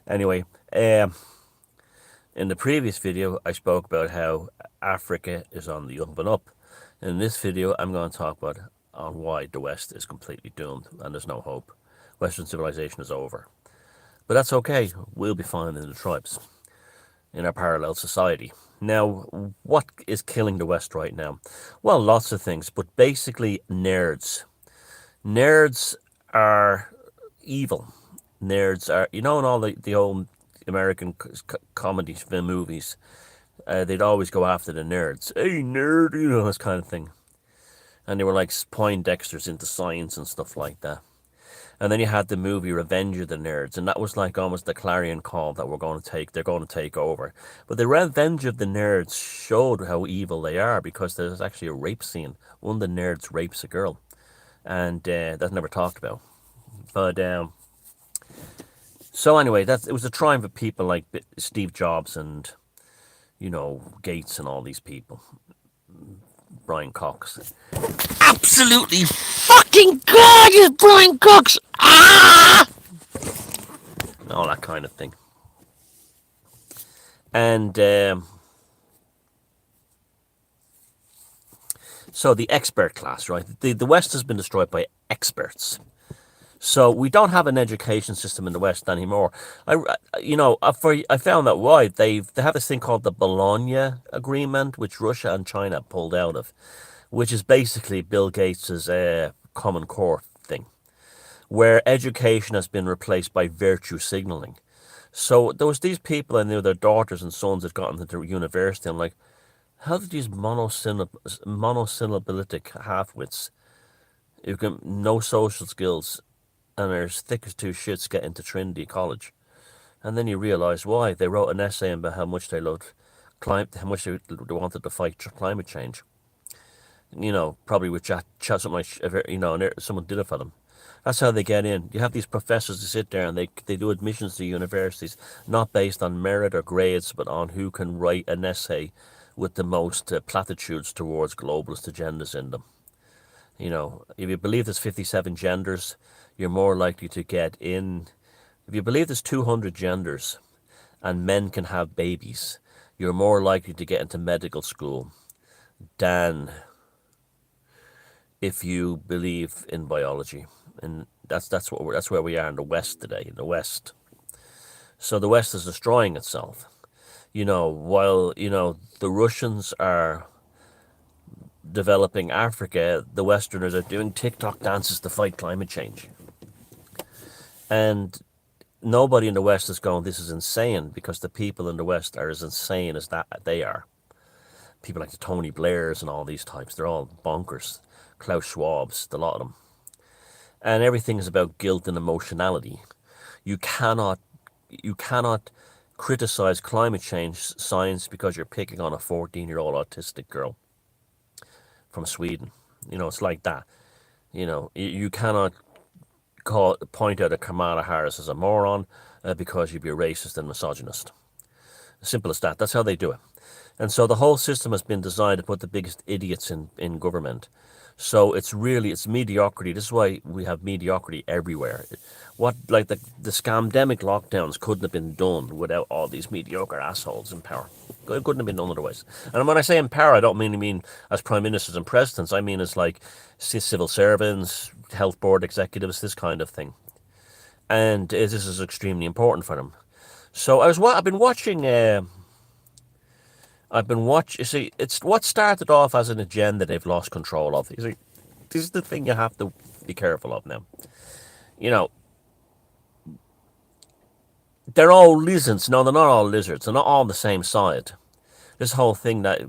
Anyway, in the previous video, I spoke about how Africa is on the up and up. In this video, I'm going to talk about on why the West is completely doomed and there's no hope. Western civilization is over. But that's okay. We'll be fine in the tribes, in our parallel society. Now, what is killing the West right now? Well, lots of things, but basically nerds. Nerds are evil. Nerds are, in all the old American comedy film movies, they'd always go after the nerds. Hey, nerd, this kind of thing. And they were like Poindexters into science and stuff like that. And then you had the movie Revenge of the Nerds, and that was like almost the clarion call that they're going to take over. But the Revenge of the Nerds showed how evil they are because there's actually a rape scene. One of the nerds rapes a girl, and that's never talked about. But so anyway, it was a triumph of people like Steve Jobs and Gates and all these people. Brian Cox. Absolutely fucking gorgeous Brian Cox! Ah! All that kind of thing. And so the expert class, right? The West has been destroyed by experts. So we don't have an education system in the West anymore. I found that why they have this thing called the Bologna Agreement, which Russia and China pulled out of, which is basically Bill Gates's Common Core thing, where education has been replaced by virtue signaling. So there was these people I knew, their daughters and sons had gotten into university. I'm like, how did these monosyllabic half-wits who can no social skills and are as thick as two shits get into Trinity College? And then you realise why. They wrote an essay about how much they loved how much they wanted to fight climate change. Probably with something like, someone did it for them. That's how they get in. You have these professors to sit there and they do admissions to universities, not based on merit or grades, but on who can write an essay with the most platitudes towards globalist agendas in them. If you believe there's 57 genders, you're more likely to get in. If you believe there's 200 genders and men can have babies, you're more likely to get into medical school than if you believe in biology. And that's where we are in the West today, in the West. So the West is destroying itself. While, the Russians are developing Africa, the Westerners are doing TikTok dances to fight climate change. And nobody in the West is going, this is insane, because the people in the West are as insane as that they are. People like the Tony Blairs and all these types, they're all bonkers. Klaus Schwab's, a lot of them. And everything is about guilt and emotionality. You cannot criticize climate change science because you're picking on a 14-year-old autistic girl from Sweden. It's like that. You cannot point out a Kamala Harris as a moron because you'd be a racist and misogynist. Simple as that. That's how they do it. And so the whole system has been designed to put the biggest idiots in government. So it's mediocrity. This is why we have mediocrity everywhere. The scamdemic lockdowns couldn't have been done without all these mediocre assholes in power. It couldn't have been done otherwise. And when I say in power, I don't mean as prime ministers and presidents. I mean as like civil servants, health board executives, this kind of thing. And this is extremely important for them. So I've been watching. You see, it's what started off as an agenda they've lost control of. You see, this is the thing you have to be careful of now. They're all lizards. No, they're not all lizards. They're not all on the same side. This whole thing that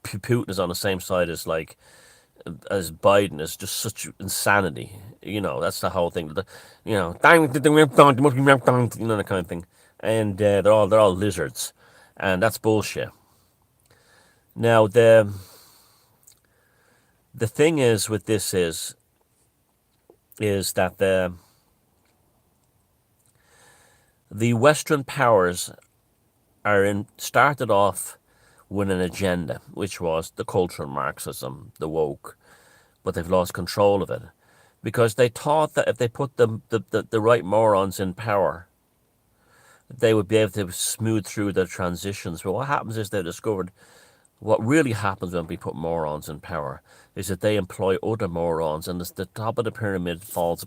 Putin is on the same side as Biden is just such insanity. That's the whole thing. That kind of thing. And they're all lizards, and that's bullshit. Now the thing is with this is that the Western powers started off with an agenda, which was the cultural Marxism, the woke, but they've lost control of it because they thought that if they put the right morons in power, they would be able to smooth through the transitions. But what happens is they discovered what really happens when we put morons in power is that they employ other morons, and the top of the pyramid falls,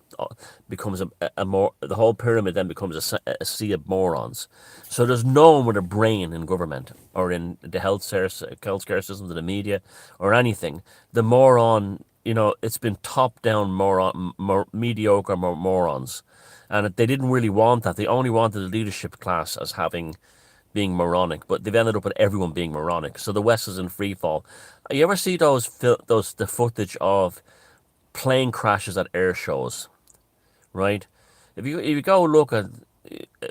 becomes a more. The whole pyramid then becomes a sea of morons. So there's no one with a brain in government or in the healthcare systems, of the media, or anything. The moron, it's been top down mediocre morons, and they didn't really want that. They only wanted the leadership class as being moronic, but they've ended up with everyone being moronic. So the West is in free fall. You ever see the footage of plane crashes at air shows, right? If you go look at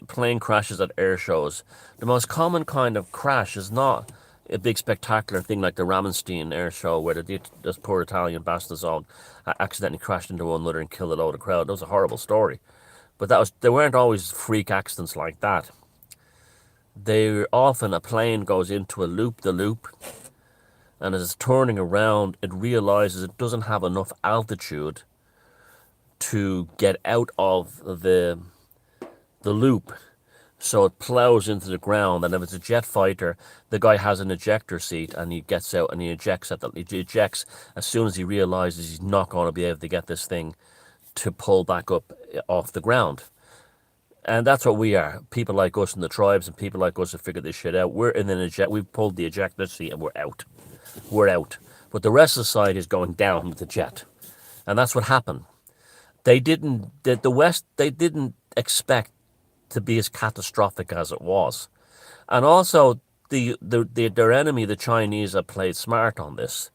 plane crashes at air shows, the most common kind of crash is not a big spectacular thing like the Ramenstein air show where this poor Italian bastards all accidentally crashed into one another and killed a load of crowd. That was a horrible story, but they weren't always freak accidents like that. They often, a plane goes into a loop-the-loop, and as it's turning around, it realizes it doesn't have enough altitude to get out of the loop, so it plows into the ground. And if it's a jet fighter, the guy has an ejector seat, and he gets out and he ejects as soon as he realizes he's not going to be able to get this thing to pull back up off the ground. And that's what we are. People like us in the tribes and people like us have figured this shit out. We're in an we've pulled the ejector seat and we're out. We're out. But the rest of society is going down with the jet. And that's what happened. The West, they didn't expect to be as catastrophic as it was. And also, their enemy, the Chinese, have played smart on this.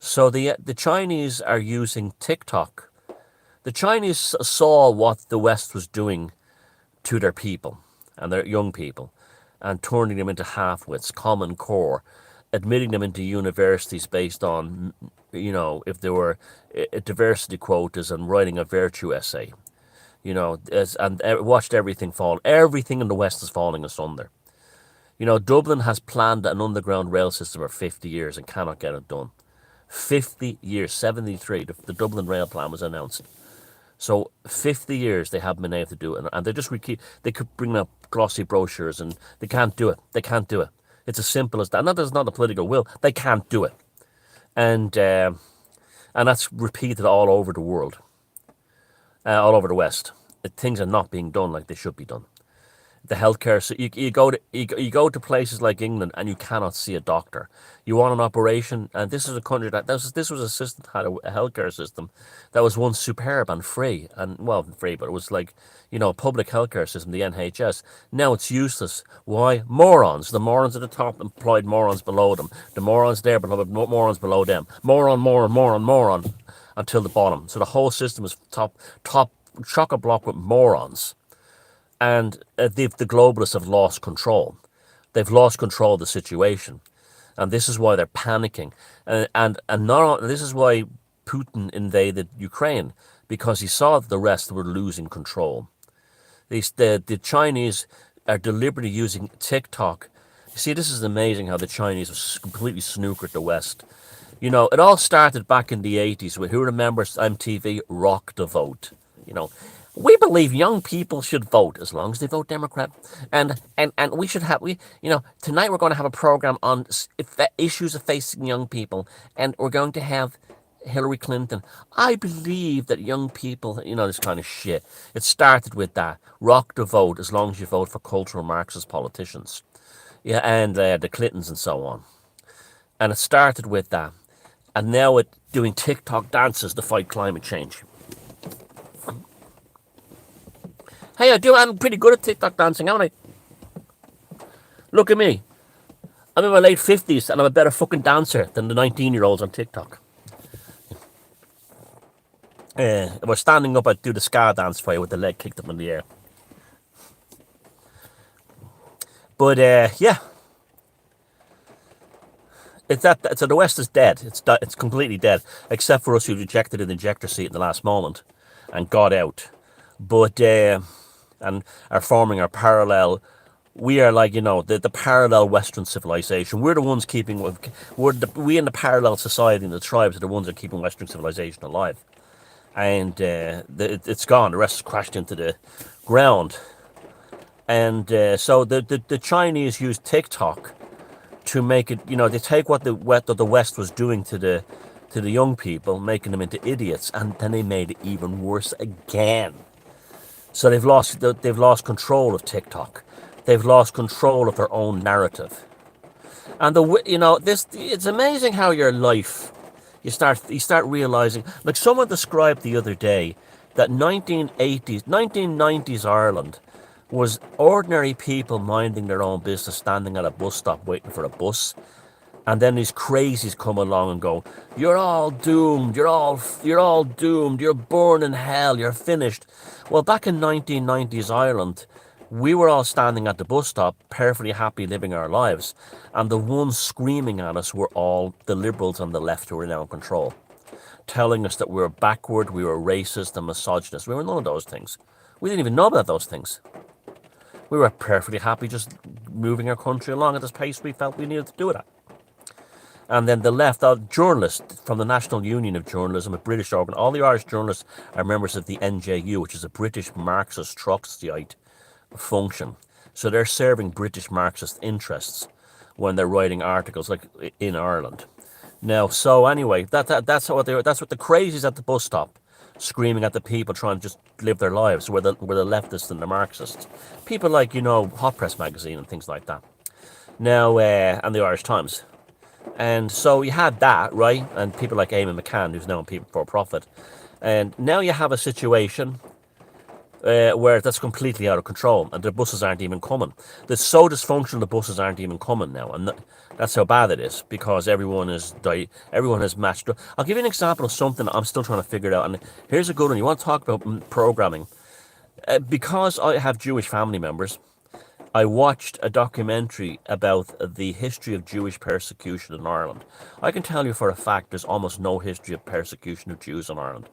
So the Chinese are using TikTok. The Chinese saw what the West was doing to their people and their young people, and turning them into half-wits, common core, admitting them into universities based on, if there were diversity quotas, and writing a virtue essay, and watched everything fall. Everything in the West is falling asunder. Dublin has planned an underground rail system for 50 years and cannot get it done. 50 years, 73, the Dublin rail plan was announced. So 50 years they haven't been able to do it, and they could bring up glossy brochures, and they can't do it. They can't do it. It's as simple as that. Not that there's not a political will. They can't do it, and that's repeated all over the world, all over the West. Things are not being done like they should be done. The healthcare, so you go to places like England and you cannot see a doctor. You want an operation, and this is a country this was a system had a healthcare system that was once superb and free, and free, but it was like public healthcare system, the NHS. Now it's useless. Why? Morons. The morons at the top employed morons below them. The morons there employed morons below them. Moron, until the bottom. So the whole system is top chock-a-block with morons. And the globalists have lost control. They've lost control of the situation, and this is why they're panicking. And this is why Putin invaded Ukraine, because he saw that the rest were losing control. The Chinese are deliberately using TikTok. You see, this is amazing how the Chinese have completely snookered the West. It all started back in the 80s with, who remembers MTV, Rock the Vote? We believe young people should vote as long as they vote Democrat, and we should have tonight we're going to have a program on issues facing young people, and we're going to have Hillary Clinton. I believe that young people, this kind of shit. It started with that. Rock the vote as long as you vote for cultural Marxist politicians, and the Clintons and so on. And it started with that, and now it's doing TikTok dances to fight climate change. Hey, I'm pretty good at TikTok dancing, aren't I? Look at me. I'm in my late 50s and I'm a better fucking dancer than the 19-year-olds on TikTok. If we're standing up, I'd do the ska dance for you with the leg kicked up in the air. But, yeah. So the West is dead. It's completely dead. Except for us who rejected an ejector seat in the last moment and got out. But, and are forming our parallel. We are like, the parallel Western civilization. We're the ones keeping, we in the parallel society and the tribes are the ones that are keeping Western civilization alive. And it's gone. The rest has crashed into the ground. And so the Chinese use TikTok to make it, they take what the West was doing to the young people, making them into idiots, and then they made it even worse again. So they've lost control of TikTok. They've lost control of their own narrative. And it's amazing how your life, you start realizing, like someone described the other day, that 1990s Ireland was ordinary people minding their own business, standing at a bus stop waiting for a bus, and then these crazies come along and go, "You're all doomed. You're all doomed. You're born in hell. You're finished." Well, back in 1990s Ireland, we were all standing at the bus stop, perfectly happy living our lives, and the ones screaming at us were all the liberals on the left who were now in control, telling us that we were backward, we were racist and misogynist. We were none of those things. We didn't even know about those things. We were perfectly happy just moving our country along at the pace we felt we needed to do it at. And then the left, journalists from the National Union of Journalism, a British organ, all the Irish journalists are members of the NJU, which is a British Marxist Trotskyite function. So they're serving British Marxist interests when they're writing articles like in Ireland. Now, so anyway, that's what the crazies at the bus stop screaming at the people trying to just live their lives, were the leftists and the Marxists. People like, Hot Press magazine and things like that. Now, and the Irish Times. And so you had that, right? And people like Eamon McCann, who's now in People for Profit. And now you have a situation where that's completely out of control, and the buses aren't even coming. It's so dysfunctional, the buses aren't even coming now, and that's how bad it is, because everyone has matched up. I'll give you an example of something I'm still trying to figure it out, and here's a good one. You want to talk about programming? Because I have Jewish family members, I watched a documentary about the history of Jewish persecution in Ireland. I can tell you for a fact there's almost no history of persecution of Jews in Ireland.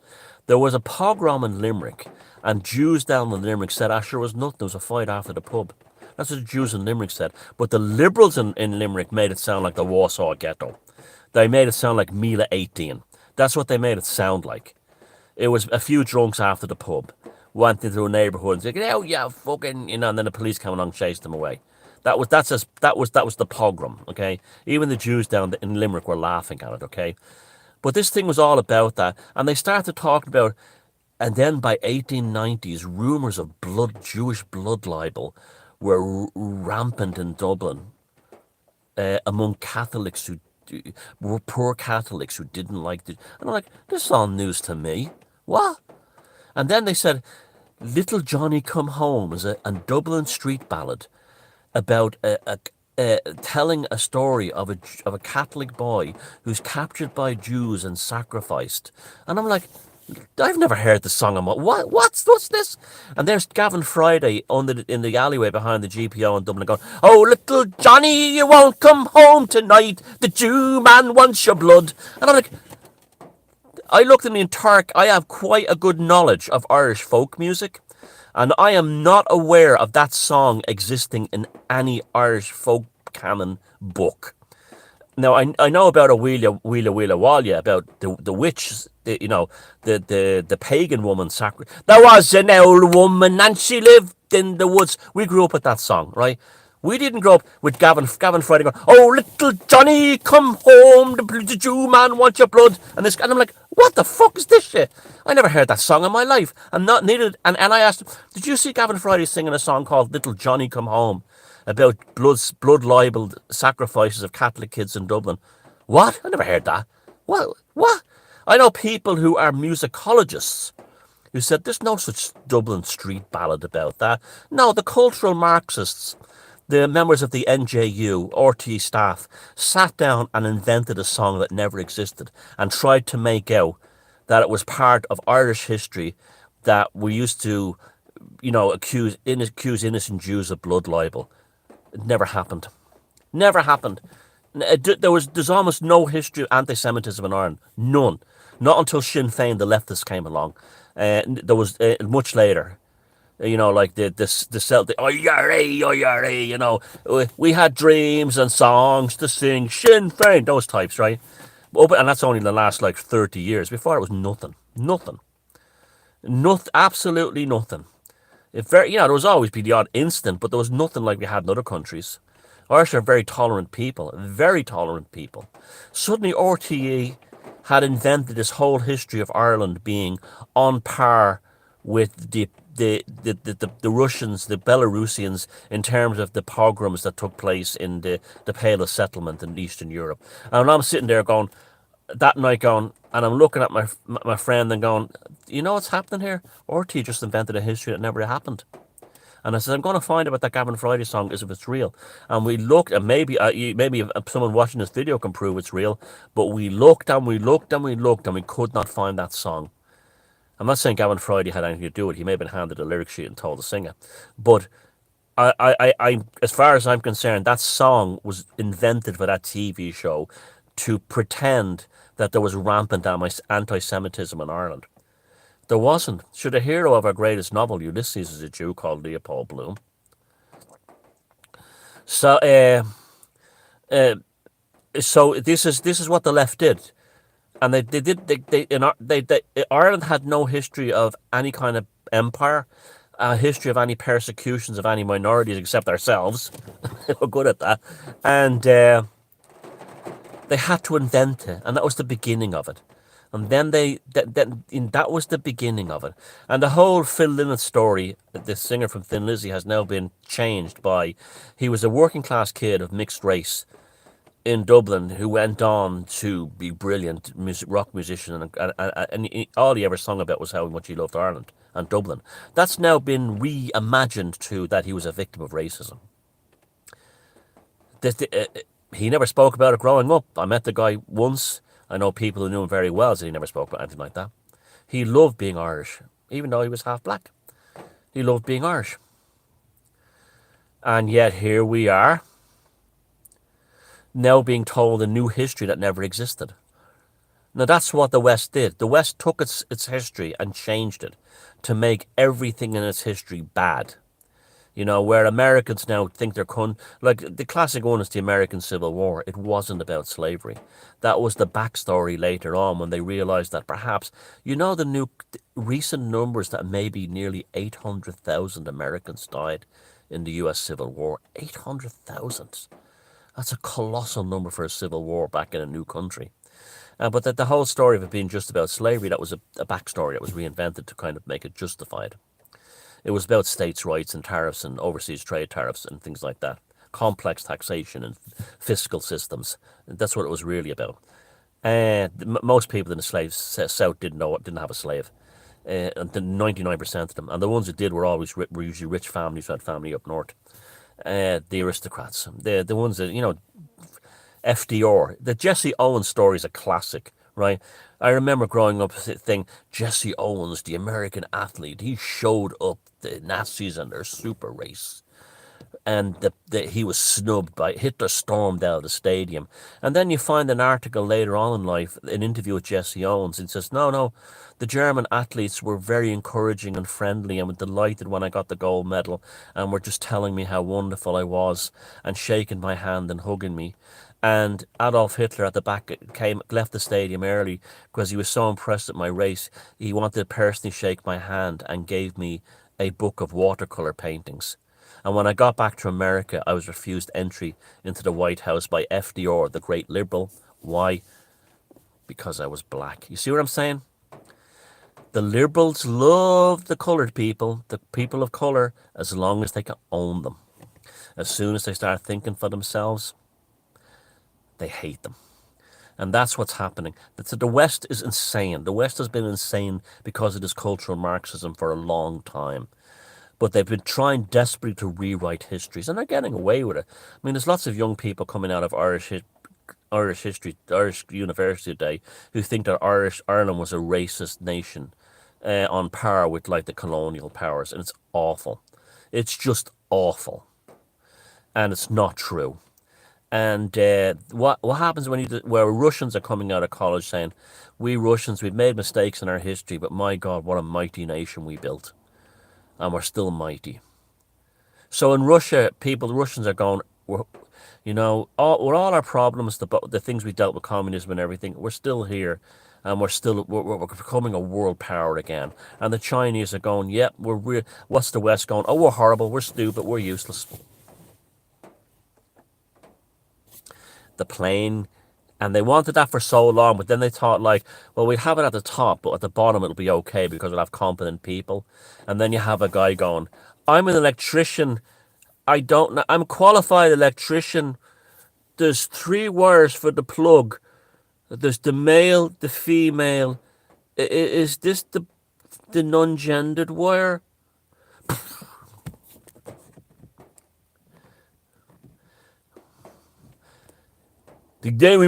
There was a pogrom in Limerick, and Jews down in Limerick said, sure was nothing, there was a fight after the pub. That's what the Jews in Limerick said. But the liberals in Limerick made it sound like the Warsaw Ghetto. They made it sound like Mila 18. That's what they made it sound like. It was a few drunks after the pub went into a neighbourhood and said, "Oh yeah, fucking," and then the police came along and chased them away. That was the pogrom, okay? Even the Jews down in Limerick were laughing at it, okay? But this thing was all about that, and they started talking about, and then by 1890s, rumours of Jewish blood libel were rampant in Dublin among Catholics who were poor Catholics who didn't like it. And I'm like, this is all news to me. What? And then they said, "Little Johnny Come Home" is a Dublin street ballad about telling a story of a Catholic boy who's captured by Jews and sacrificed. And I'm like, I've never heard the song. What's this? And there's Gavin Friday in the alleyway behind the GPO in Dublin going, "Oh, little Johnny, you won't come home tonight. The Jew man wants your blood." And I'm like, I looked in the entire. I have quite a good knowledge of Irish folk music, and I am not aware of that song existing in any Irish folk canon book. Now I know about a Wheeler Walia, about the witch, the pagan woman There was an old woman and she lived in the woods. We grew up with that song, right? We didn't grow up with Gavin Friday going, "Oh, little Johnny, come home, the Jew man wants your blood," and I'm like, what the fuck is this shit? I never heard that song in my life, and and I asked him, "Did you see Gavin Friday singing a song called Little Johnny Come Home about blood libeled sacrifices of Catholic kids in Dublin?" What? I never heard that. What? I know people who are musicologists who said there's no such Dublin street ballad about that. No, the cultural Marxists, the members of the NJU, RT staff, sat down and invented a song that never existed and tried to make out that it was part of Irish history, that we used to, accuse innocent Jews of blood libel. It never happened. Never happened. There's almost no history of anti-Semitism in Ireland. None. Not until Sinn Féin, the leftists, came along. There was much later. Like the IRA, we had dreams and songs to sing, Sinn Féin, those types, right? And that's only the last 30 years. Before it was nothing, absolutely nothing. It very, there was always be the odd incident, but there was nothing like we had in other countries. Irish are very tolerant people, very tolerant people. Suddenly, RTE had invented this whole history of Ireland being on par with the Russians, the Belarusians, in terms of the pogroms that took place in the Pale of Settlement in Eastern Europe. And I'm sitting there going, that night going, and I'm looking at my friend and going, you know what's happening here? RT just invented a history that never happened. And I said, I'm going to find out what that Gavin Friday song is, if it's real. And we looked, and maybe someone watching this video can prove it's real. But we looked and we looked and we looked, and we could not find that song. I'm not saying Gavin Friday had anything to do with it. He may have been handed a lyric sheet and told to sing it. But as far as I'm concerned, that song was invented for that TV show to pretend that there was rampant anti-Semitism in Ireland. There wasn't. Sure, the hero of our greatest novel, Ulysses, is a Jew called Leopold Bloom. So, uh, so this is what the left did, and Ireland had no history of any kind of empire, a history of any persecutions of any minorities except ourselves. We're good at that, and they had to invent it, and that was the beginning of it. And then that was the beginning of it. And the whole Phil Lynott story, the singer from Thin Lizzy, has now been changed by, he was a working class kid of mixed race in Dublin who went on to be brilliant rock musician, and all he ever sung about was how much he loved Ireland and Dublin. That's now been reimagined to that he was a victim of racism. He never spoke about it growing up. I met the guy once. I know people who knew him very well, so he never spoke about anything like that. He loved being Irish, even though he was half black. He loved being Irish. And yet here we are, now being told a new history that never existed. Now that's what the West did. The West took its history and changed it to make everything in its history bad. Where Americans now think they're like the classic one is the American Civil War. It wasn't about slavery. That was the backstory later on when they realized that perhaps, the recent numbers that maybe nearly 800,000 Americans died in the US Civil War. 800,000. That's a colossal number for a civil war back in a new country. But that the whole story of it being just about slavery, that was a backstory that was reinvented to kind of make it justified. It was about states' rights and tariffs and overseas trade tariffs and things like that. Complex taxation and fiscal systems. That's what it was really about. Most people in the slaves south didn't have a slave. And 99% of them, and the ones who did were usually rich families who had family up north. The aristocrats, the ones that FDR. The Jesse Owens story is a classic, right? I remember growing up thinking, Jesse Owens, the American athlete, he showed up the Nazis and their super race. And he was snubbed by Hitler, stormed out of the stadium. And then you find an article later on in life, an interview with Jesse Owens, and says, no, the German athletes were very encouraging and friendly and were delighted when I got the gold medal and were just telling me how wonderful I was and shaking my hand and hugging me. And Adolf Hitler at the back left the stadium early because he was so impressed at my race. He wanted to personally shake my hand and gave me a book of watercolor paintings. And when I got back to America, I was refused entry into the White House by FDR, the great liberal. Why? Because I was black. You see what I'm saying? The liberals love the colored people, the people of color, as long as they can own them. As soon as they start thinking for themselves, they hate them. And that's what's happening. The West is insane. The West has been insane because of this cultural Marxism for a long time. But they've been trying desperately to rewrite histories, and they're getting away with it. I mean, there's lots of young people coming out of Irish history, Irish university today, who think that Ireland was a racist nation on par with like the colonial powers, and it's awful. It's just awful, and it's not true. And what happens where Russians are coming out of college saying, we Russians, we've made mistakes in our history, but my God, what a mighty nation we built. And we're still mighty. So in Russia, the Russians are going, with all our problems, the things we dealt with communism and everything, we're still here. and we're becoming a world power again. And the Chinese are going, yep, what's the West going? Oh, we're horrible, we're stupid, we're useless. The plane, and they wanted that for so long, but then they thought like, well, we have it at the top, but at the bottom it'll be okay because we'll have competent people. And then you have a guy going, I'm an electrician. I don't know. I'm a qualified electrician. There's 3 wires for the plug. There's the male, the female. Is this the non-gendered wire? The day we